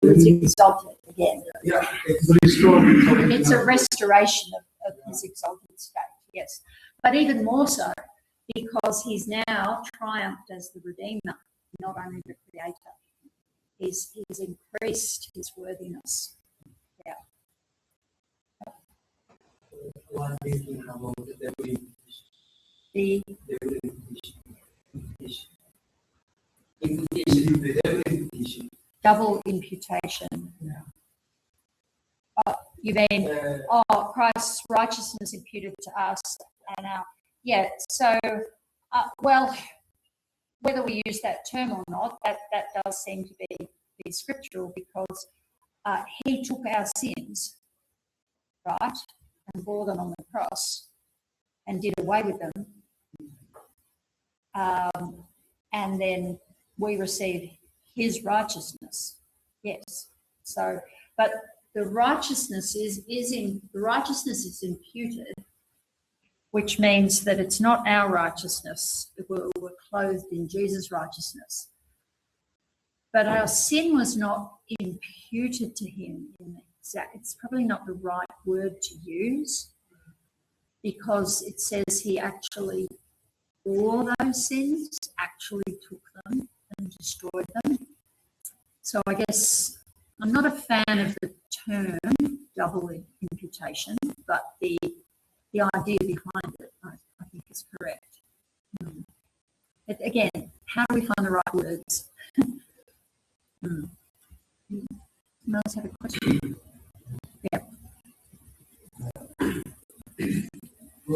was exalted again. Yeah, it's restored. It's a restoration of his exalted state, yes. But even more so, because he's now triumphed as the Redeemer, not only the Creator. He's increased his worthiness. Yeah. What do you think about the devil The imputation? double imputation. Yeah. You mean, Christ's righteousness imputed to us and our, yeah, so, well, whether we use that term or not, that does seem to be scriptural, because he took our sins, right, and bore them on the cross and did away with them. And then we receive his righteousness. Yes. So, but the righteousness is imputed, which means that it's not our righteousness. We're clothed in Jesus' righteousness. But our sin was not imputed to him. It's probably not the right word to use, because it says he actually bore those sins, actually took them and destroyed them. So I guess I'm not a fan of the term double imputation, but the idea behind it, I think, is correct. Again, how do we find the right words? Anyone else have a question? Yeah.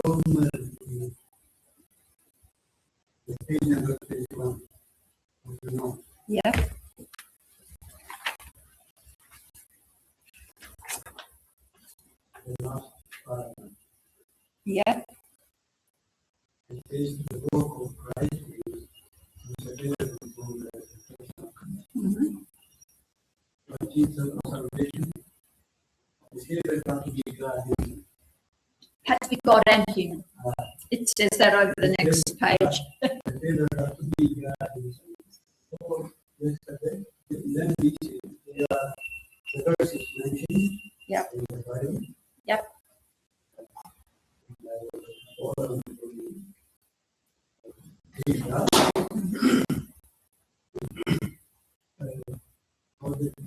From the page number 21. Yeah. The last part. Yeah. It says the work of Christ is available for the perfection. But Jesus' observation is here that to be God. Had to be God and human. It says that over the next page. Then the verse is mentioned. Yep. In the Bible. Yep.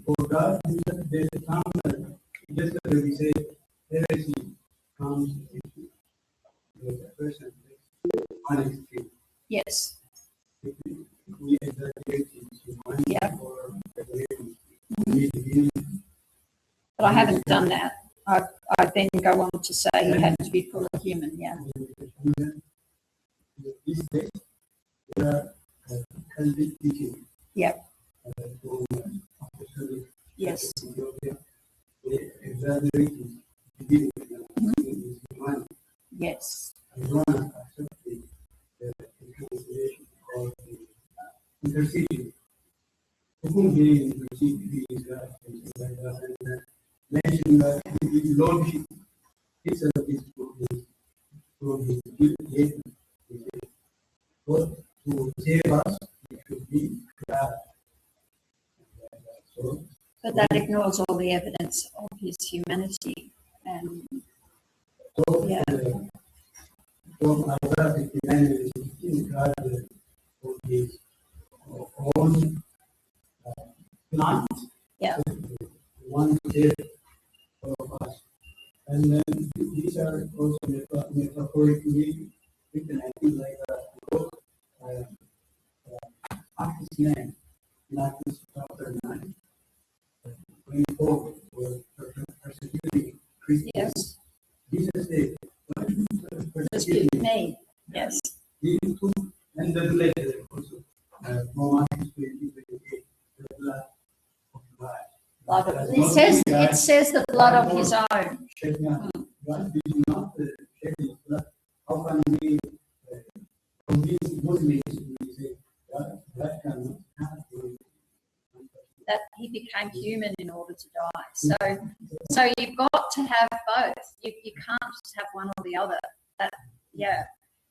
For God, there's a time just as we say, heresy comes into the person on extreme. Yes. If we exaggerate into one Yeah. or exaggerate, we need to be. But I haven't done that. I then go on to say he had to be fully human, yeah. These days, there are healthy teaching. Yep. From Yes. they exaggerate it. Yes. I want to accept the reconciliation or the intercession. To whom he intercede, he is God, and things like that. And mention that his lordship itself is from his gift. But to save us, it should be God. So, But that ignores all the evidence of his humanity. And so yeah. From Isaiah 59, God for his own plant. Yeah. One day of us. And then these are also metaphorically written, I think, like Acts 9, in Acts chapter 9. When Paul was persecuting Christians, Yes. Jesus said, Persecute me. Yes. he took, and the later also, Romans 20:28, the blood of God. Blood of, it says the blood of his own. God did not shed his blood. How can we convince Muslims to say that cannot happen? That he became human in order to die. So you've got to have both. You can't just have one or the other. Yeah.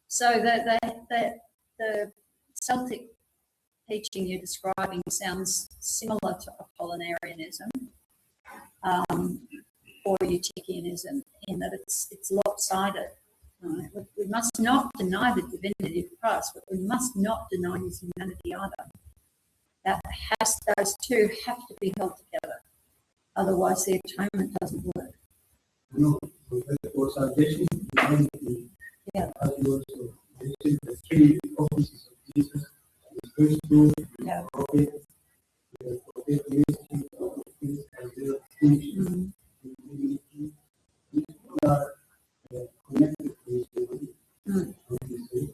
So the Celtic teaching you're describing sounds similar to Apollinarianism or Eutychianism in that it's lopsided. Right? We must not deny the divinity of Christ, but we must not deny his humanity either. Those two have to be held together. Otherwise, the atonement doesn't work. No, for salvation, humanity, Yeah. as you also mentioned, the three offices of Jesus, the priesthood, Yeah. the prophet, the prophet ministry, of things, and the distinction in divinity. These all are connected to his humanity. Obviously.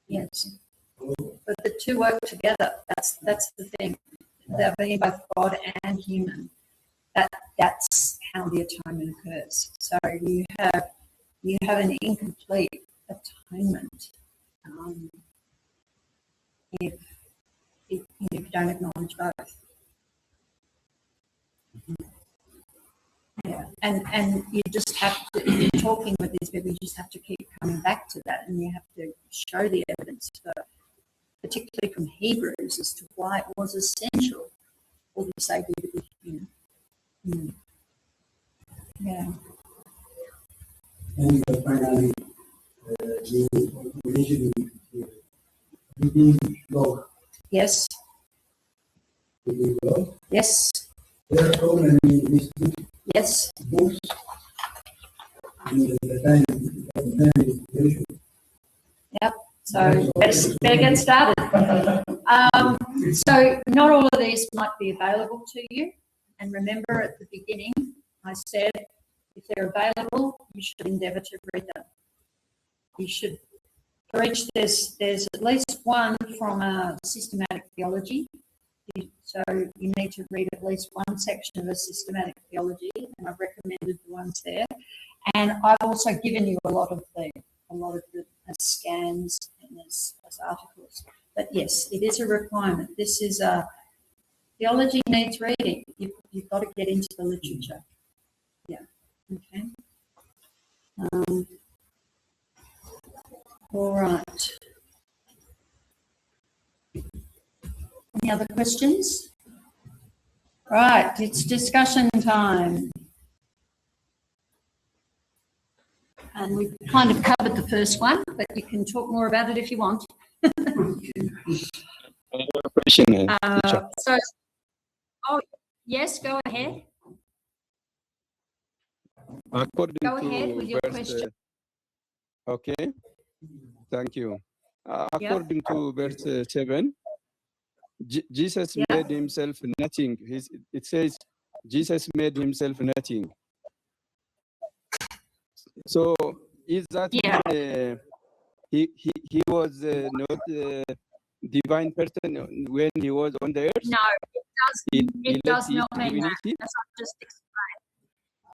Yes. So, But the two work together. That's the thing. They're being both God and human. That's how the atonement occurs. So you have an incomplete atonement if you don't acknowledge both. Yeah, and you just have to, if you're talking with these people, you just have to keep coming back to that, and you have to show the evidence, particularly from Hebrews, as to why it was essential for the Saviour to be human. Yeah. and finally, you mentioned reading law. Yes. Reading law. Yes. There are so many mystic Yes. books in the time. Yep. So better get started. So not all of these might be available to you. And remember at the beginning, I said, if they're available, you should endeavour to read them. You should, for each, there's at least one from a systematic theology. So you need to read at least one section of a systematic theology, and I've recommended the ones there. And I've also given you a lot of the as scans and as articles. But yes, it is a requirement. This is theology needs reading. You've got to get into the literature. Yeah. Okay. All right. Any other questions? Right, it's discussion time. And we've kind of covered the first one, but you can talk more about it if you want. Question, Yes, go ahead. According Go to ahead with your verse, question. Okay, thank you. According to verse 7, Jesus Yeah. made himself nothing. It says Jesus made himself nothing. So is that he was not a divine person when he was on the earth? No, it does not mean that, as I've just explained.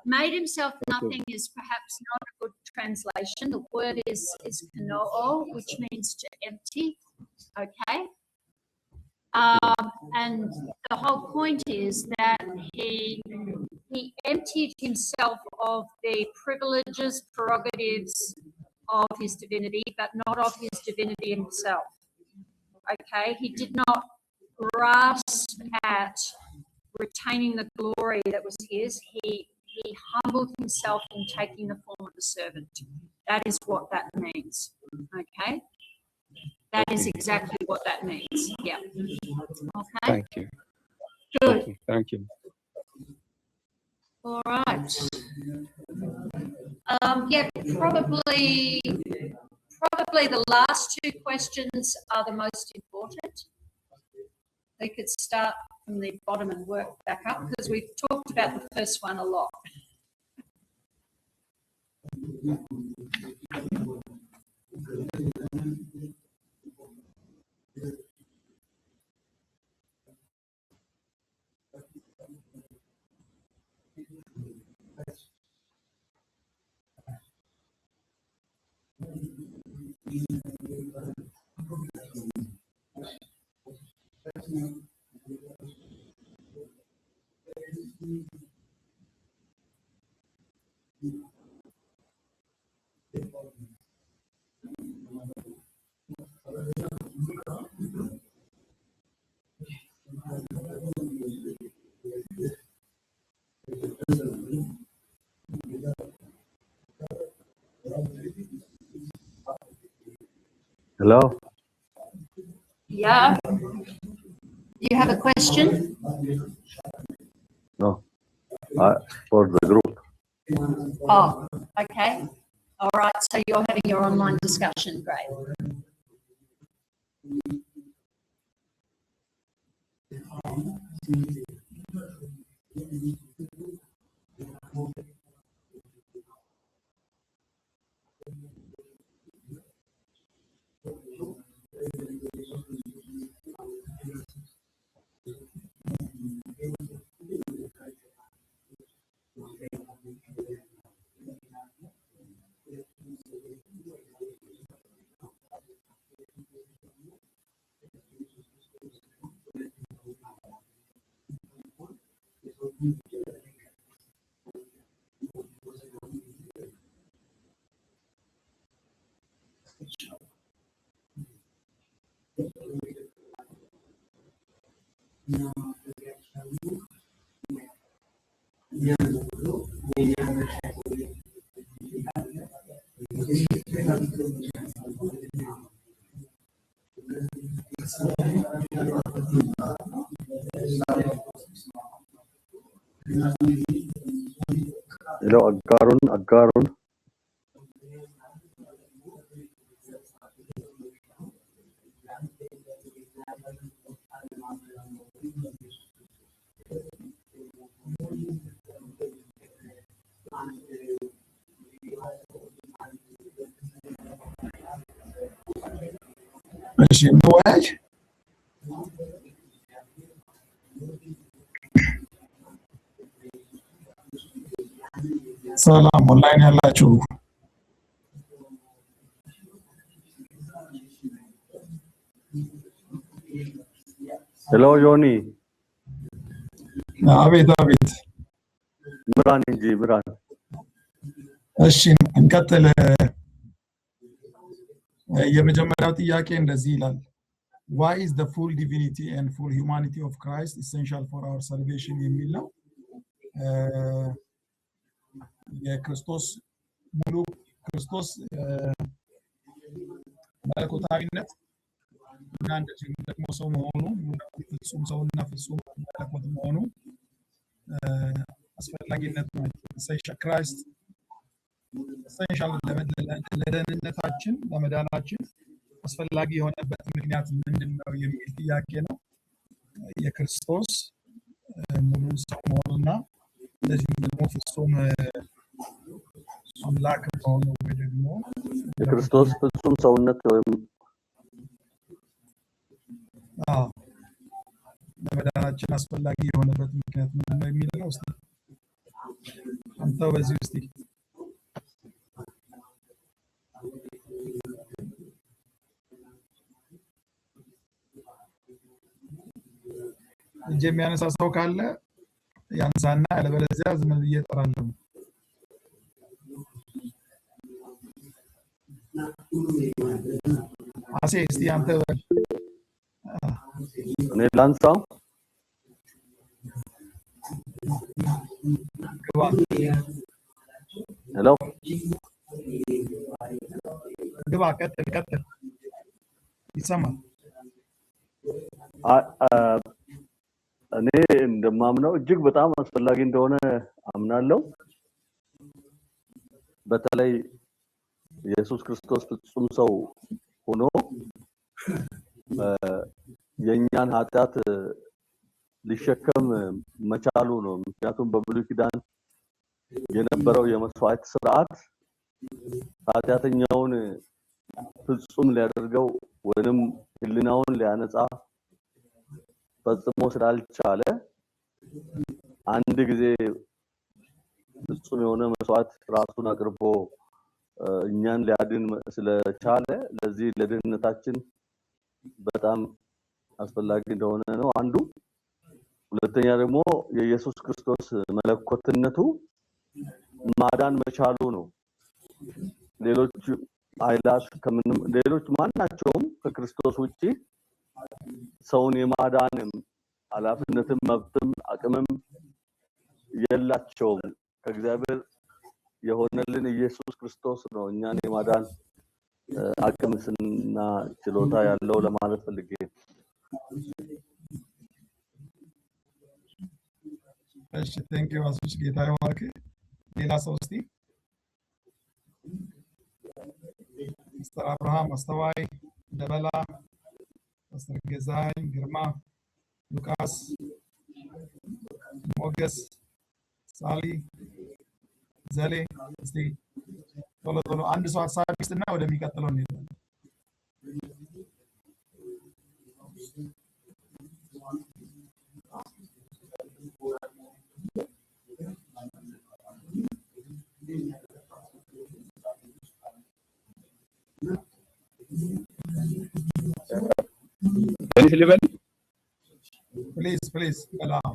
Made himself nothing is perhaps not a good translation. The word is kanoo, which means to empty. Okay. And the whole point is that he emptied himself of the privileges, prerogatives of his divinity, but not of his divinity himself. Okay, he did not grasp at retaining the glory that was his. He humbled himself in taking the form of a servant. That is what that means. Okay. That is exactly what that means. Yeah. Okay. Thank you. Good. Thank you. All right. Yeah, probably the last two questions are the most important. They could start from the bottom and work back up because we've talked about the first one a lot. Hello. Yeah. You have a question? No. For the group. Oh, okay. All right. So you're having your online discussion. Great. Hello, Aggarun. ሰላም ኦንላይን ያላችሁ Hello, Yoni. አቤት Imran Inji, Imran. እሺ እንቀጥል የመጀመሪያው ጥያቄ እንደዚህ ይላል why is the full divinity and full humanity of Christ essential for our salvation የሚል ነው የክርስቶስ ሙሉ ክርስቶስ መለኮታዊነት እና እንደዚሁም ደግሞ ሰው መሆኑ ፍጹም ሰውና ፍጹም መለኮት መሆኑ አስፈላጊነት ነው ክራይስት essential ለደህንነታችን ለመዳናችን አስፈላጊ የሆነበት ምክንያት ምንድነው የሚል ጥያቄ ነው የክርስቶስ ሙሉ ሰው መሆኑና እንደዚሁም ደግሞ ፍጹም አምላክ መሆኑ ወይ ደግሞ የክርስቶስ ፍጹም ሰውነት ወይም ለመዳናችን አስፈላጊ የሆነበት ምክንያት ምንድነው የሚለው እስቲ አንተው በዚህ ውስጥ የሚያነሳ ሰው ካለ ያንሳና ያለበለዚያ ዝም ብዬ እጠራለሁ አሴ እስቲ አንተ እኔ ላንሳው ሄሎ ግባ ቀጥል ይሰማል እኔ እንደማምነው እጅግ በጣም አስፈላጊ እንደሆነ አምናለሁ በተለይ ኢየሱስ ክርስቶስ ፍጹም ሰው ሆኖ የኛን ኃጢአት ሊሸከም መቻሉ ነው ምክንያቱም በብሉይ ኪዳን የነበረው የመስዋዕት ሥርዓት ኃጢአተኛውን ፍጹም ሊያደርገው ወይንም ህሊናውን ሊያነጻ ፈጽሞ ስላልቻለ አንድ ጊዜ ፍጹም የሆነ መስዋዕት ራሱን አቅርቦ እኛን ሊያድን ስለቻለ ለዚህ ለድህነታችን በጣም አስፈላጊ እንደሆነ ነው አንዱ ሁለተኛ ደግሞ የኢየሱስ ክርስቶስ መለኮትነቱ ማዳን መቻሉ ነው ሌሎች አይላስ ከምንም ሌሎች ማናቸውም ከክርስቶስ ውጪ ሰውን የማዳንም ኃላፊነትም መብትም አቅምም የላቸውም ከእግዚአብሔር የሆነልን ኢየሱስ ክርስቶስ ነው እኛን የማዳን አቅምና ችሎታ ያለው ለማለት ፈልጌ እሺ ቴንክ ዩ አሱሽ ጌታ ይባርክ ሌላ ሰው እስቲ ሚስተር አብርሃም አስተዋይ ደበላ ሚስተር ገዛኝ ግርማ ሉቃስ ሞገስ ሳሊ ዘሌ እስቲ ቶሎ ቶሎ አንድ ሰው ሀሳብ ይስጥና ወደሚቀጥለው እንሄዳለን please allow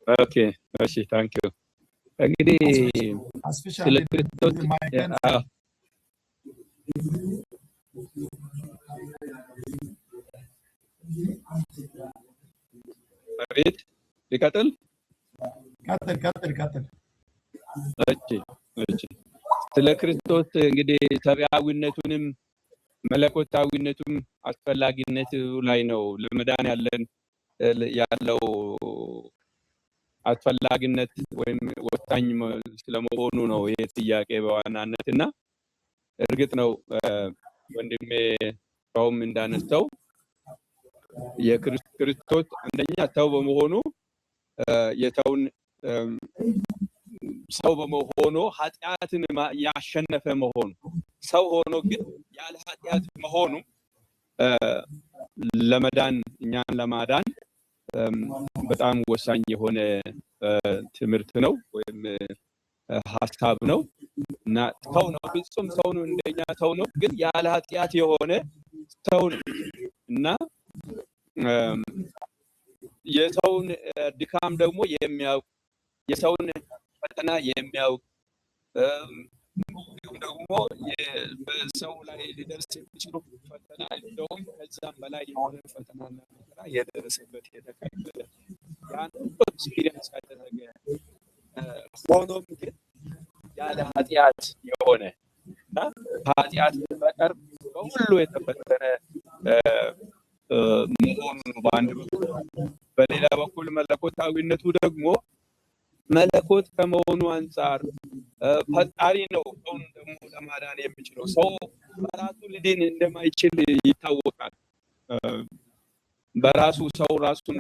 okay እሺ thank you እንግዲህ ስለ ክርስቶስ አቤት ሊቀጥል ቀጥል እሺ ስለ ክርስቶስ እንግዲህ ሰብአዊነቱንም መለኮታዊነቱም አስፈላጊነቱ ላይ ነው ለመዳን ያለው አስፈላጊነት ወይም ወሳኝ ስለመሆኑ ነው ይሄ ጥያቄ በዋናነትና እርግጥ ነው ወንድሜ ሰውም እንዳነሳው የክርስቶስ አንደኛ ሰው በመሆኑ የሰውን ሰው በመሆኑ ኃጢአትን ያሸነፈ መሆኑ ሰው ሆኖ ግን ያለ ኃጢአት መሆኑ ለመዳን እኛን ለማዳን በጣም ወሳኝ የሆነ ትምህርት ነው ወይም ሐሳብ ነው እና ሰው ነው ፍጹም ሰው ነው እንደኛ ሰው ነው ግን ያለ ኃጢአት የሆነ ሰው ነው እና የሰውን ድካም ደግሞ የሚያውቅ የሰውን ፈተና የሚያውቅ ደግሞ በሰው ላይ ሊደርስ የሚችሉ ፈተና እንደውም ከዛም በላይ የሆነ ፈተናና መከራ የደረሰበት የተቀበለ ያን ኤክስፒሪየንስ ያደረገ ሆኖም ግን ያለ ኃጢአት የሆነ እና ኃጢአት በቀር በሁሉ የተፈተነ መሆኑን በአንድ በኩል በሌላ በኩል መለኮታዊነቱ ደግሞ መለኮት ከመሆኑ አንፃር ፈጣሪ ነው ሰውን ደግሞ ለማዳን የሚችለው ሰው በራሱ ሊድን እንደማይችል ይታወቃል በራሱ ሰው ራሱን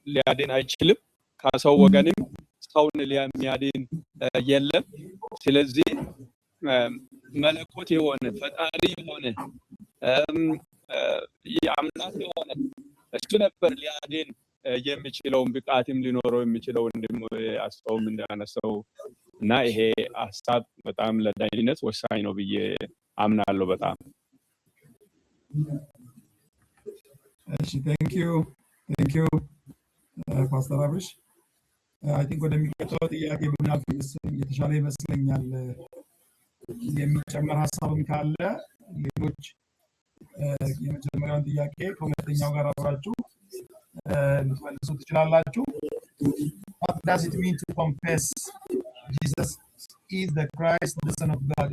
ሊያድን አይችልም ከሰው ወገንም ሰውን ሊያድን የለም ስለዚህ መለኮት የሆነ ፈጣሪ የሆነ አምላክ የሆነ እሱ ነበር ሊያድን የሚችለውን ብቃትም ሊኖረው የሚችለው አስተውም እንዳነሳው እና ይሄ ሐሳብ በጣም ለዳኝነት ወሳኝ ነው ብዬ አምናለሁ በጣም እሺ thank you ፓስተር አብርሽ አይ ቲንክ ወደሚቀጥለው ጥያቄ ብናልፍ የተሻለ ይመስለኛል የሚጨመር ሐሳብም ካለ ሌሎች የመጀመሪያውን ጥያቄ ከሁለተኛው ጋር አብራችሁ ልትመልሱ ትችላላችሁ What does it mean to confess Jesus is the Christ, the Son of God?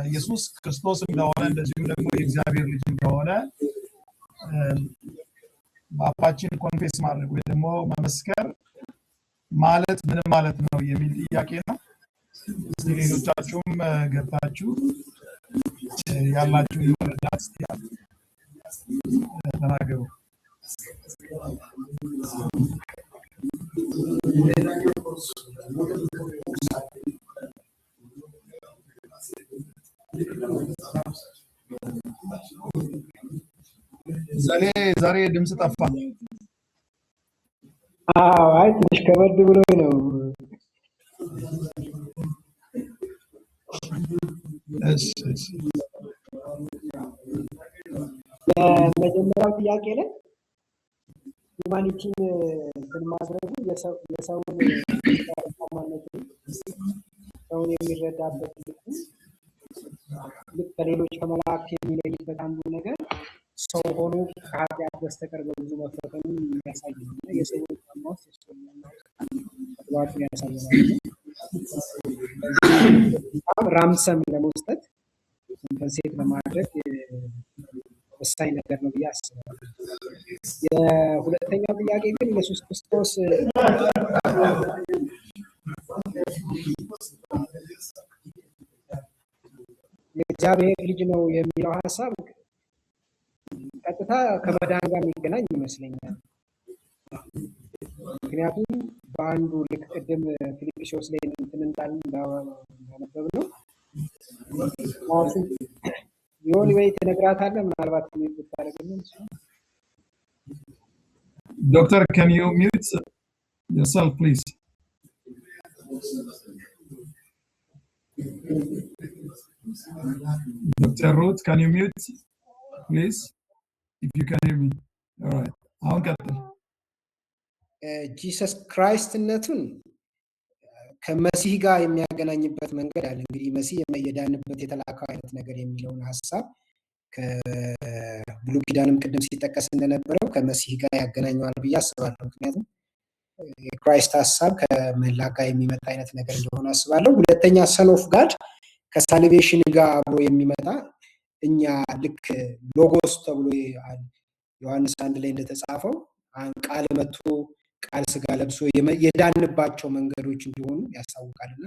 ኢየሱስ ክርስቶስ እንደሆነ እንደዚሁም ደግሞ የእግዚአብሔር ልጅ እንደሆነ በአፋችን ኮንፌስ ማድረግ ወይ ደግሞ መመስከር ማለት ምን ማለት ነው የሚል ጥያቄ ነው። ሌሎቻችሁም ገብታችሁ ያላችሁ ይወርዳት ተናገሩ። ዛሬ ድምጽ ጠፋ። አይ ትንሽ ከበድ ብሎ ነው። የመጀመሪያው ጥያቄ ላይ ሁማኒቲን ማድረጉ የሰውን ማለት ሰውን የሚረዳበት ልክ ከሌሎች ከመላእክት የሚለይበት አንዱ ነገር ሰው ሆኖ ከኃጢአት በስተቀር በብዙ መፈተኑን የሚያሳይ ነው። የሰውን ማውስ ተግባሩን ያሳየናል። ራምሰም ደግሞ ኮምፐንሴት ለማድረግ ወሳኝ ነገር ነው ብዬ አስባለሁ። የሁለተኛው ጥያቄ ግን ኢየሱስ ክርስቶስ የእግዚአብሔር ልጅ ነው የሚለው ሀሳብ ቀጥታ ከመዳን ጋር የሚገናኝ ይመስለኛል። ምክንያቱም በአንዱ ልክ ቅድም ፊልጵስዩስ ላይ እንትን እንዳነበብ ነው የሆነ ወይ ትነግራታለህ ምናልባት የሚታረግልን Doctor, can you mute yourself, please? Dr. Ruth, can you mute, please? If you can hear me. All right. አሁን ቀጥል። ጂሰስ ክራይስትነቱን ከመሲህ ጋር የሚያገናኝበት መንገድ አለ። እንግዲህ መሲህ የዳንበት የተላከው አይነት ነገር የሚለውን ሐሳብ ከብሉይ ኪዳንም ቅድም ሲጠቀስ እንደነበረው ከመሲህ ጋር ያገናኘዋል ብዬ አስባለሁ። ምክንያቱም የክራይስት ሐሳብ ከመላክ ጋር የሚመጣ አይነት ነገር እንደሆነ አስባለሁ። ሁለተኛ ሰን ኦፍ ጋድ ከሳልቬሽን ጋር አብሮ የሚመጣ እኛ ልክ ሎጎስ ተብሎ ዮሐንስ 1 ላይ እንደተጻፈው ቃል መጥቶ ቃል ስጋ ለብሶ የዳንባቸው መንገዶች እንደሆኑ ያሳውቃልና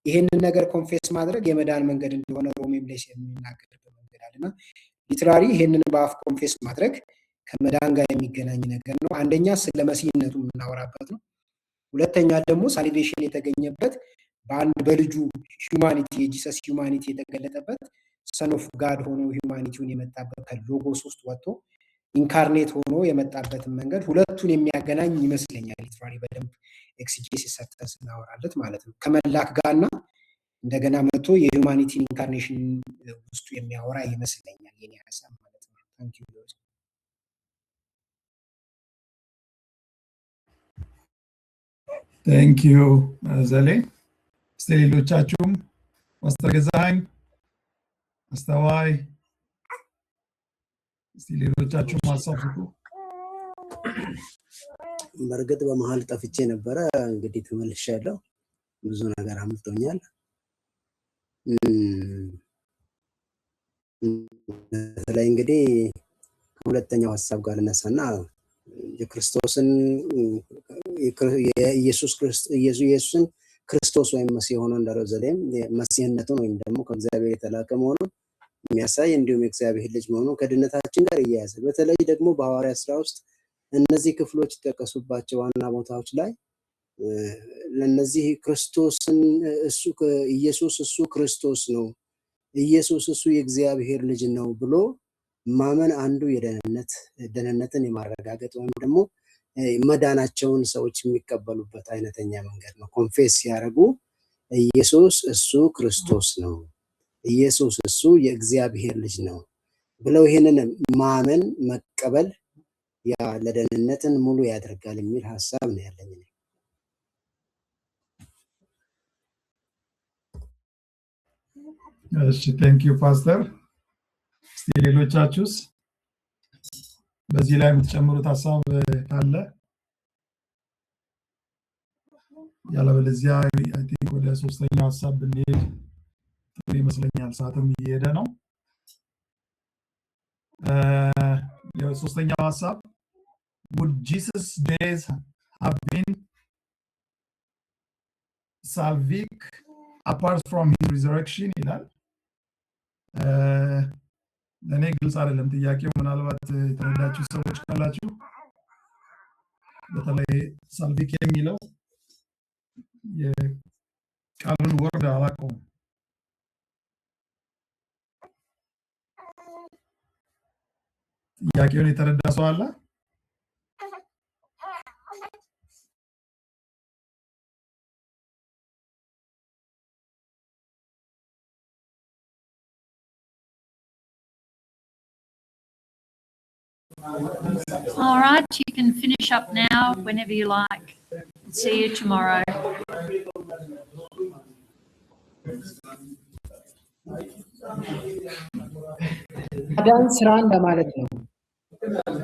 ይሄንን ነገር ኮንፌስ ማድረግ የመዳን መንገድ እንደሆነ ሮሜም ላይ የሚናገርበት መንገድ አለና ሊትራሊ ይሄንን በአፍ ኮንፌስ ማድረግ ከመዳን ጋር የሚገናኝ ነገር ነው። አንደኛ ስለ መሲህነቱ የምናወራበት ነው። ሁለተኛ ደግሞ ሳልቬሽን የተገኘበት በአንድ በልጁ ሂዩማኒቲ የጂሰስ ሂዩማኒቲ የተገለጠበት ሰን ኦፍ ጋድ ሆኖ ሂዩማኒቲውን የመጣበት ከሎጎስ ውስጥ ወጥቶ ኢንካርኔት ሆኖ የመጣበትን መንገድ ሁለቱን የሚያገናኝ ይመስለኛል። ሊትራሊ በደንብ ኤክሲጂሲስ ሰርተን ስናወራለት ማለት ነው። ከመላክ ጋርና እንደገና መጥቶ የሂዩማኒቲን ኢንካርኔሽን ውስጡ የሚያወራ ይመስለኛል የኔ ሐሳብ ማለት ነው። ታንክ ዩ Thank you, ዘሌ። እስቲ ሌሎቻችሁም ማስተር ገዛኸኝ፣ አስተዋይ፣ እስቲ ሌሎቻችሁም ሀሳብ ስጡ። በርግጥ በመሃል ጠፍቼ ነበረ፣ እንግዲህ ተመልሻለሁ። ብዙ ነገር አምልጦኛል። በተለይ እንግዲህ ከሁለተኛው ሀሳብ ጋር ልነሳና የክርስቶስን ኢየሱስን ክርስቶስ ወይም መሲህ ሆኖ እንደሮዘሌም መሲህነቱን ወይም ደግሞ ከእግዚአብሔር የተላከ መሆኑን የሚያሳይ እንዲሁም የእግዚአብሔር ልጅ መሆኑን ከድነታችን ጋር እያያዘ በተለይ ደግሞ በሐዋርያት ሥራ ውስጥ እነዚህ ክፍሎች የተጠቀሱባቸው ዋና ቦታዎች ላይ ለነዚህ ክርስቶስን ኢየሱስ እሱ ክርስቶስ ነው፣ ኢየሱስ እሱ የእግዚአብሔር ልጅ ነው ብሎ ማመን አንዱ ደህንነትን የማረጋገጥ ወይም ደግሞ መዳናቸውን ሰዎች የሚቀበሉበት አይነተኛ መንገድ ነው። ኮንፌስ ሲያደርጉ ኢየሱስ እሱ ክርስቶስ ነው፣ ኢየሱስ እሱ የእግዚአብሔር ልጅ ነው ብለው ይሄንን ማመን መቀበል ያ ለደህንነትን ሙሉ ያደርጋል የሚል ሐሳብ ነው ያለኝ። እሺ ቴንክ ዩ ፓስተር። እስቲ ሌሎቻችሁስ በዚህ ላይ የምትጨምሩት ሐሳብ ካለ? ያለበለዚያ አይ ቲንክ ወደ ሶስተኛው ሐሳብ ብንሄድ ጥሩ ይመስለኛል። ሰዓትም እየሄደ ነው። የሶስተኛው ሐሳብ would Jesus days have been salvic apart from his resurrection ይላል። ለኔ ግልጽ አይደለም ጥያቄው። ምናልባት የተረዳችሁ ሰዎች ካላችሁ በተለይ ሳልቪክ የሚለው የቃሉን ወርድ አላውቀውም። ጥያቄውን የተረዳ ሰው አለ? All right, you can finish up now whenever you like. See you tomorrow. ማዳን ስራ እንደማለት ነው።